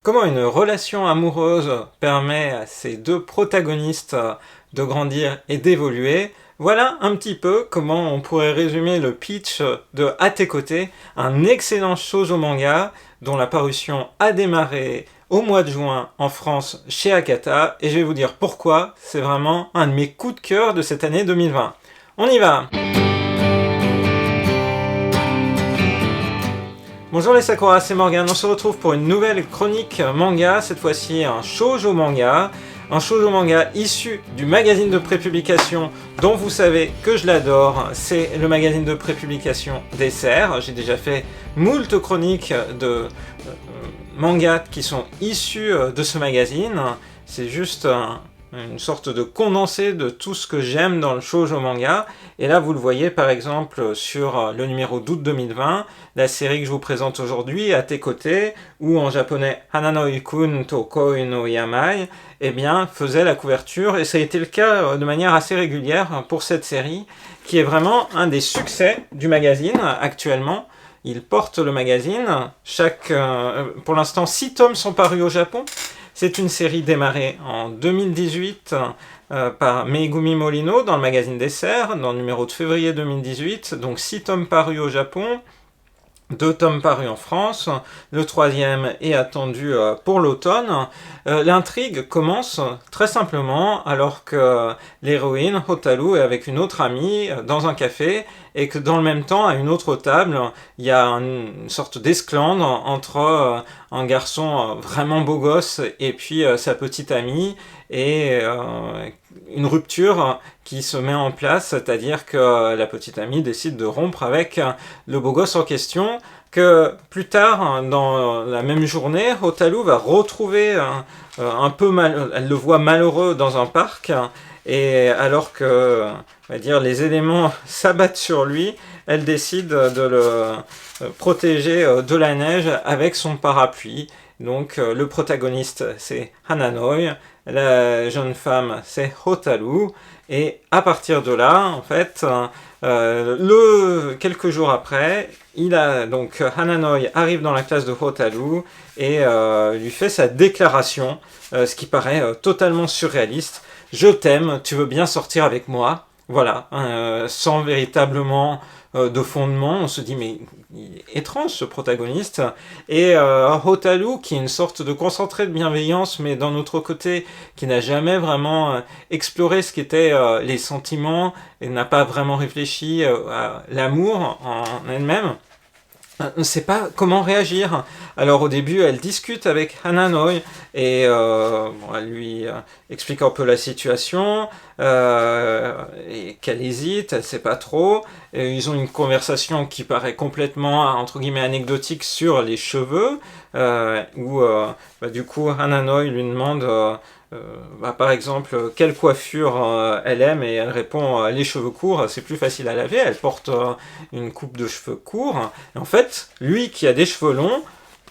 comment une relation amoureuse permet à ces deux protagonistes de grandir et d'évoluer. Voilà un petit peu comment on pourrait résumer le pitch de À tes côtés, un excellent shoujo manga dont la parution a démarré au mois de juin en France chez Akata, et je vais vous dire pourquoi, c'est vraiment un de mes coups de cœur de cette année 2020. On y va! Bonjour les Sakura, c'est Morgane, on se retrouve pour une nouvelle chronique manga, cette fois-ci un shoujo manga issu du magazine de prépublication dont vous savez que je l'adore, c'est le magazine de prépublication Dessert. J'ai déjà fait moult chroniques de mangas qui sont issus de ce magazine, c'est juste une sorte de condensé de tout ce que j'aime dans le shoujo manga. Et là, vous le voyez par exemple sur le numéro d'août 2020, la série que je vous présente aujourd'hui, À tes côtés, ou en japonais Hananoi-kun to Koi no Yamai, eh bien, faisait la couverture, et ça a été le cas de manière assez régulière pour cette série, qui est vraiment un des succès du magazine actuellement. Il porte le magazine, pour l'instant 6 tomes sont parus au Japon. C'est une série démarrée en 2018 par Megumi Morino dans le magazine Dessert, dans le numéro de février 2018, donc 6 tomes parus au Japon, 2 tomes parus en France, le 3e est attendu pour l'automne. L'intrigue commence très simplement alors que l'héroïne, Hotaru, est avec une autre amie dans un café, et que dans le même temps, à une autre table, il y a une sorte d'esclandre entre un garçon vraiment beau gosse et puis sa petite amie, et une rupture qui se met en place, c'est-à-dire que la petite amie décide de rompre avec le beau gosse en question, que plus tard, dans la même journée, Hotaru va retrouver elle le voit malheureux dans un parc, et alors que, on va dire, les éléments s'abattent sur lui, elle décide de le protéger de la neige avec son parapluie. Donc le protagoniste c'est Hananoi, la jeune femme c'est Hotaru, et à partir de là, en fait, quelques jours après, donc Hananoi arrive dans la classe de Hotaru et lui fait sa déclaration, ce qui paraît totalement surréaliste. Je t'aime, tu veux bien sortir avec moi? Voilà, sans véritablement de fondement. On se dit mais il est étrange ce protagoniste, et Hotaru, qui est une sorte de concentré de bienveillance, mais d'un autre côté qui n'a jamais vraiment exploré ce qu'étaient les sentiments, et n'a pas vraiment réfléchi à l'amour en elle-même, ne sait pas comment réagir. Alors au début, elle discute avec Hananoi, et elle lui explique un peu la situation, et qu'elle hésite, elle sait pas trop. Et ils ont une conversation qui paraît complètement, entre guillemets, anecdotique sur les cheveux, où du coup Hananoi lui demande par exemple quelle coiffure elle aime, et elle répond les cheveux courts, c'est plus facile à laver, elle porte une coupe de cheveux courts, et en fait lui qui a des cheveux longs,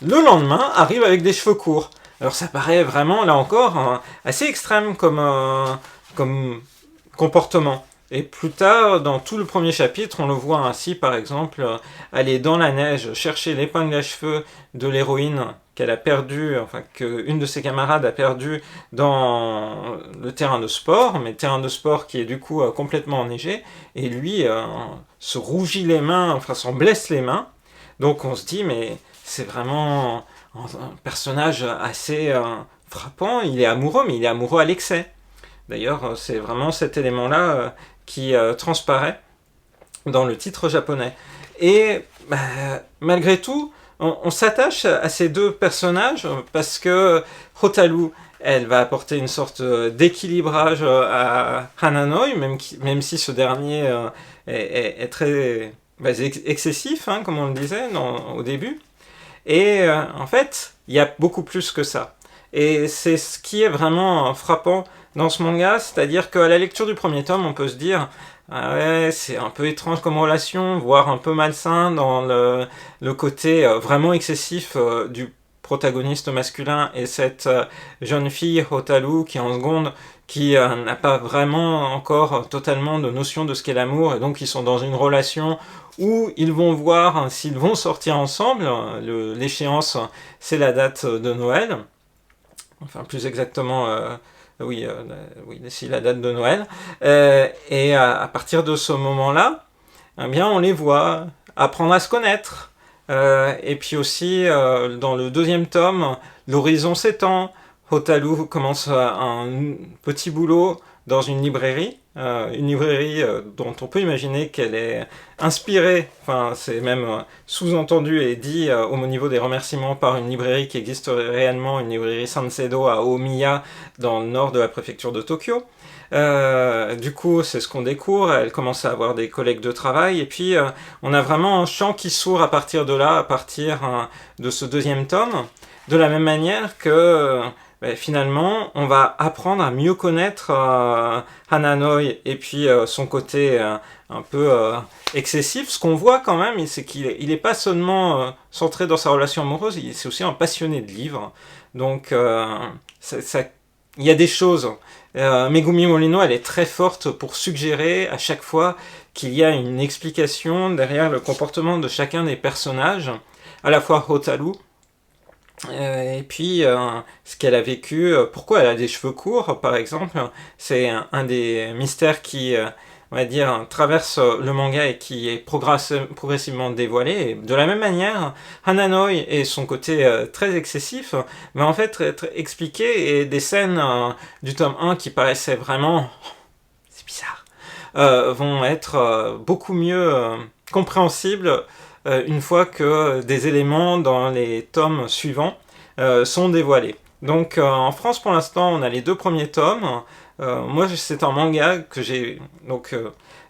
le lendemain arrive avec des cheveux courts. Alors ça paraît vraiment là encore assez extrême comme comportement. Et plus tard, dans tout le premier chapitre, on le voit ainsi, par exemple, aller dans la neige chercher l'épingle à cheveux de l'héroïne qu'elle a perdue, enfin qu'une de ses camarades a perdue dans le terrain de sport, mais terrain de sport qui est du coup complètement enneigé, et lui se rougit les mains, enfin s'en blesse les mains. Donc on se dit mais c'est vraiment un personnage assez frappant. Il est amoureux, mais il est amoureux à l'excès. D'ailleurs, c'est vraiment cet élément-là qui transparaît dans le titre japonais. Et malgré tout, on s'attache à ces deux personnages parce que Hotaru, elle va apporter une sorte d'équilibrage à Hananoi, même si ce dernier est très excessif, hein, comme on le disait au début. Et en fait, il y a beaucoup plus que ça. Et c'est ce qui est vraiment frappant dans ce manga, c'est-à-dire qu'à la lecture du premier tome, on peut se dire ah ouais, c'est un peu étrange comme relation, voire un peu malsain dans le côté vraiment excessif du protagoniste masculin et cette jeune fille, Hotaru, qui est en seconde, qui n'a pas vraiment encore totalement de notion de ce qu'est l'amour, et donc ils sont dans une relation où ils vont voir s'ils vont sortir ensemble. L'échéance, c'est la date de Noël, enfin plus exactement, oui, c'est la date de Noël, et à partir de ce moment-là, eh bien on les voit apprendre à se connaître, et puis aussi dans le deuxième tome, l'horizon s'étend. Hotaru commence un petit boulot dans une librairie dont on peut imaginer qu'elle est inspirée, enfin c'est même sous-entendu et dit au niveau des remerciements par une librairie qui existe réellement, une librairie Sansedo à Omiya dans le nord de la préfecture de Tokyo. Du coup, c'est ce qu'on découvre, elle commence à avoir des collègues de travail, et puis on a vraiment un champ qui s'ouvre à partir de là, à partir de ce deuxième tome, de la même manière que finalement, on va apprendre à mieux connaître Hananoi et puis son côté un peu excessif. Ce qu'on voit quand même, c'est qu'il n'est pas seulement centré dans sa relation amoureuse, c'est aussi un passionné de livres. Donc, il y a des choses. Megumi Morino, elle est très forte pour suggérer à chaque fois qu'il y a une explication derrière le comportement de chacun des personnages, à la fois Hotaru, et puis ce qu'elle a vécu, pourquoi elle a des cheveux courts par exemple, c'est un des mystères qui, on va dire, traverse le manga et qui est progressivement dévoilé. Et de la même manière, Hananoi et son côté très excessif va en fait être expliqué, et des scènes du tome 1 qui paraissaient vraiment, c'est bizarre, vont être beaucoup mieux compréhensibles une fois que des éléments dans les tomes suivants sont dévoilés. Donc en France pour l'instant on a les 2 premiers tomes. Moi c'est un manga que j'ai donc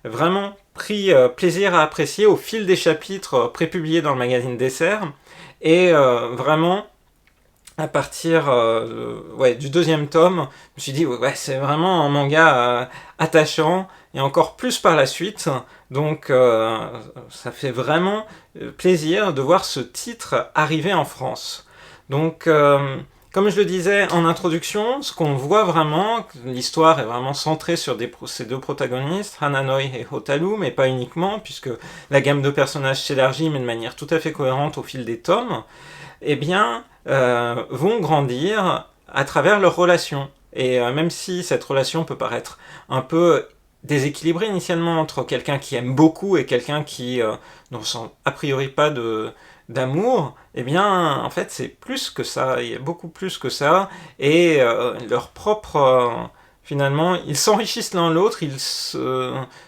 vraiment pris plaisir à apprécier au fil des chapitres prépubliés dans le magazine Dessert, et vraiment à partir du 2e tome, je me suis dit ouais c'est vraiment un manga attachant, et encore plus par la suite. Donc ça fait vraiment plaisir de voir ce titre arriver en France. Donc comme je le disais en introduction, ce qu'on voit vraiment, l'histoire est vraiment centrée sur ces 2 protagonistes, Hananoi et Hotaru, mais pas uniquement, puisque la gamme de personnages s'élargit, mais de manière tout à fait cohérente au fil des tomes, eh bien, vont grandir à travers leurs relations. Et même si cette relation peut paraître un peu déséquilibrée initialement entre quelqu'un qui aime beaucoup et quelqu'un qui ne ressent a priori pas d'amour, eh bien, en fait, c'est plus que ça, il y a beaucoup plus que ça, et leur propre... finalement, ils s'enrichissent l'un l'autre, ils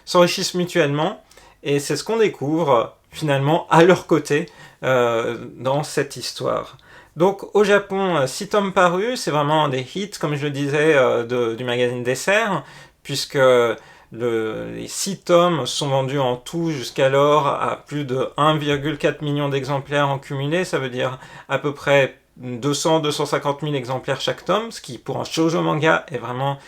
s'enrichissent mutuellement, et c'est ce qu'on découvre, finalement, à leur côté, dans cette histoire. Donc, au Japon, 6 tomes parus, c'est vraiment des hits, comme je le disais, du magazine Dessert, puisque les 6 tomes sont vendus en tout jusqu'alors à plus de 1,4 million d'exemplaires en cumulé, ça veut dire à peu près 200-250 000 exemplaires chaque tome, ce qui pour un shoujo manga est vraiment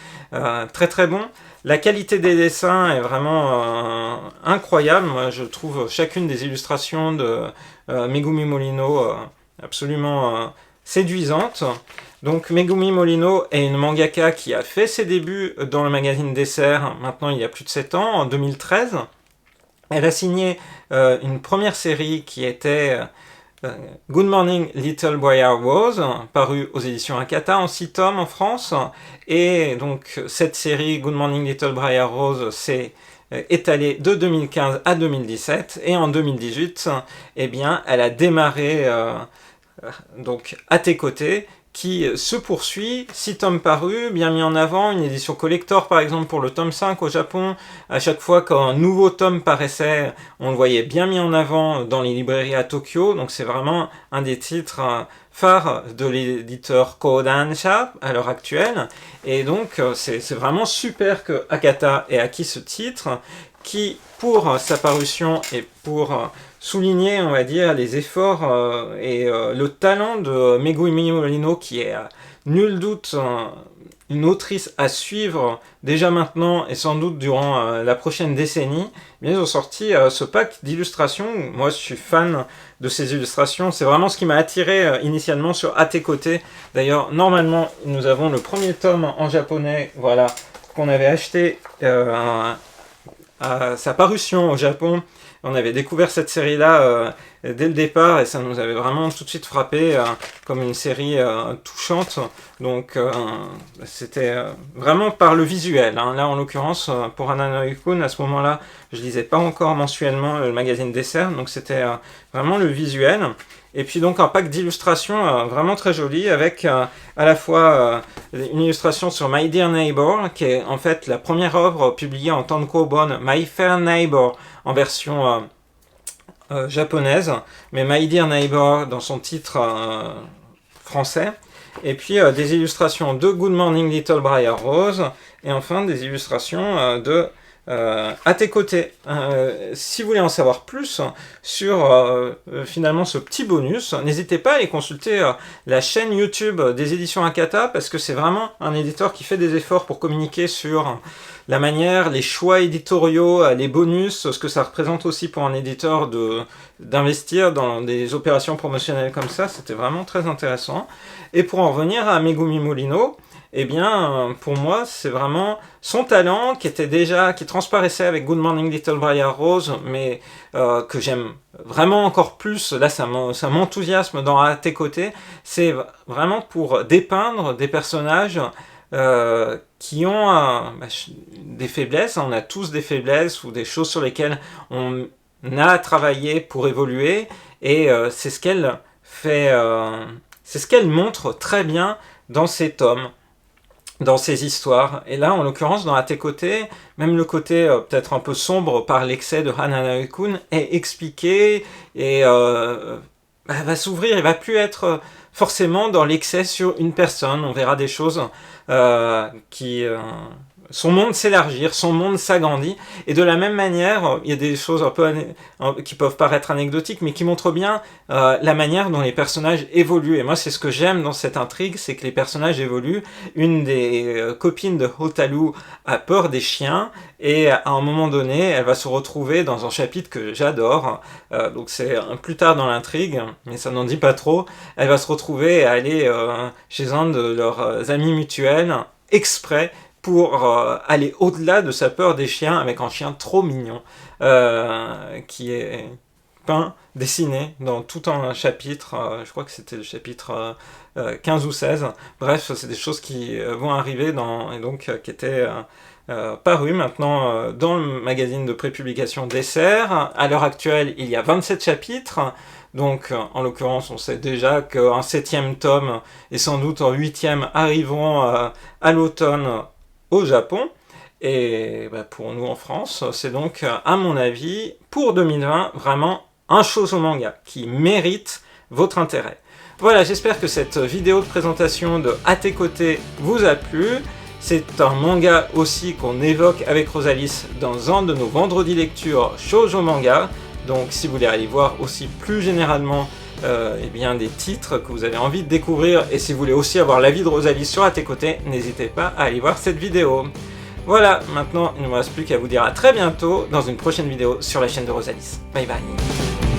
très très bon. La qualité des dessins est vraiment incroyable. Moi, je trouve chacune des illustrations de Megumi Morino absolument séduisante. Donc Megumi Morino est une mangaka qui a fait ses débuts dans le magazine Dessert, maintenant il y a plus de 7 ans, en 2013. Elle a signé une première série qui était Good Morning Little Briar Rose, paru aux éditions Akata en 6 tomes en France. Et donc cette série Good Morning Little Briar Rose s'est étalée de 2015 à 2017, et en 2018, eh bien, elle a démarré donc à tes côtés, qui se poursuit, 6 tomes parus, bien mis en avant, une édition collector par exemple pour le tome 5 au Japon. À chaque fois qu'un nouveau tome paraissait, on le voyait bien mis en avant dans les librairies à Tokyo, donc c'est vraiment un des titres phares de l'éditeur Kodansha à l'heure actuelle, et donc c'est vraiment super que Akata ait acquis ce titre, qui pour sa parution et pour souligner, on va dire, les efforts et le talent de Megumi Molino, qui est nul doute une autrice à suivre déjà maintenant et sans doute durant la prochaine décennie. Ils ont sorti ce pack d'illustrations. Moi, je suis fan de ces illustrations. C'est vraiment ce qui m'a attiré initialement sur À tes côtés. D'ailleurs, normalement, nous avons le premier tome en japonais, voilà, qu'on avait acheté à sa parution au Japon. On avait découvert cette série-là dès le départ et ça nous avait vraiment tout de suite frappé comme une série touchante. Donc c'était vraiment par le visuel. Hein. Là, en l'occurrence, pour Hanano-kun, à ce moment-là, je lisais pas encore mensuellement le magazine Dessert, donc c'était vraiment le visuel. Et puis donc un pack d'illustrations vraiment très joli avec à la fois une illustration sur My Dear Neighbor, qui est en fait la première œuvre publiée en tankobon, My Fair Neighbor, en version japonaise, mais My Dear Neighbor dans son titre français. Et puis des illustrations de Good Morning Little Briar Rose, et enfin des illustrations de À tes côtés. Si vous voulez en savoir plus sur finalement ce petit bonus, n'hésitez pas à aller consulter la chaîne YouTube des éditions Akata, parce que c'est vraiment un éditeur qui fait des efforts pour communiquer sur la manière, les choix éditoriaux, les bonus, ce que ça représente aussi pour un éditeur d'investir dans des opérations promotionnelles comme ça. C'était vraiment très intéressant. Et pour en revenir à Megumi Molino, eh bien, pour moi, c'est vraiment son talent qui transparaissait avec Good Morning Little Briar Rose, mais que j'aime vraiment encore plus. Là, ça m'enthousiasme dans À tes côtés. C'est vraiment pour dépeindre des personnages qui ont des faiblesses. On a tous des faiblesses ou des choses sur lesquelles on a travaillé pour évoluer, et c'est ce qu'elle fait, c'est ce qu'elle montre très bien dans ces tomes, dans ces histoires. Et là, en l'occurrence, dans À tes côtés, même le côté peut-être un peu sombre par l'excès de Hanano-kun est expliqué, et elle va s'ouvrir, il va plus être forcément dans l'excès sur une personne. On verra des choses son monde s'élargir, son monde s'agrandit, et de la même manière, il y a des choses un peu qui peuvent paraître anecdotiques, mais qui montrent bien la manière dont les personnages évoluent. Et moi, c'est ce que j'aime dans cette intrigue, c'est que les personnages évoluent. Une des copines de Hotaru a peur des chiens, et à un moment donné, elle va se retrouver dans un chapitre que j'adore, donc c'est plus tard dans l'intrigue, mais ça n'en dit pas trop. Elle va se retrouver à aller chez un de leurs amis mutuels, exprès, pour aller au-delà de sa peur des chiens, avec un chien trop mignon, qui est dessiné dans tout un chapitre, je crois que c'était le chapitre 15 ou 16, bref, c'est des choses qui vont arriver et donc qui étaient parues maintenant dans le magazine de prépublication Dessert. À l'heure actuelle, il y a 27 chapitres, donc en l'occurrence, on sait déjà qu'un 7e tome et sans doute un 8e arriveront à l'automne au Japon, et pour nous en France, c'est donc, à mon avis, pour 2020, vraiment un shoujo manga qui mérite votre intérêt. Voilà, j'espère que cette vidéo de présentation de À tes côtés vous a plu. C'est un manga aussi qu'on évoque avec Rosalis dans un de nos vendredis lecture shoujo manga, donc si vous voulez aller voir aussi plus généralement eh bien, des titres que vous avez envie de découvrir, et si vous voulez aussi avoir l'avis de Rosalie sur À tes côtés, n'hésitez pas à aller voir cette vidéo. Voilà, maintenant il ne me reste plus qu'à vous dire à très bientôt dans une prochaine vidéo sur la chaîne de Rosalis. Bye bye.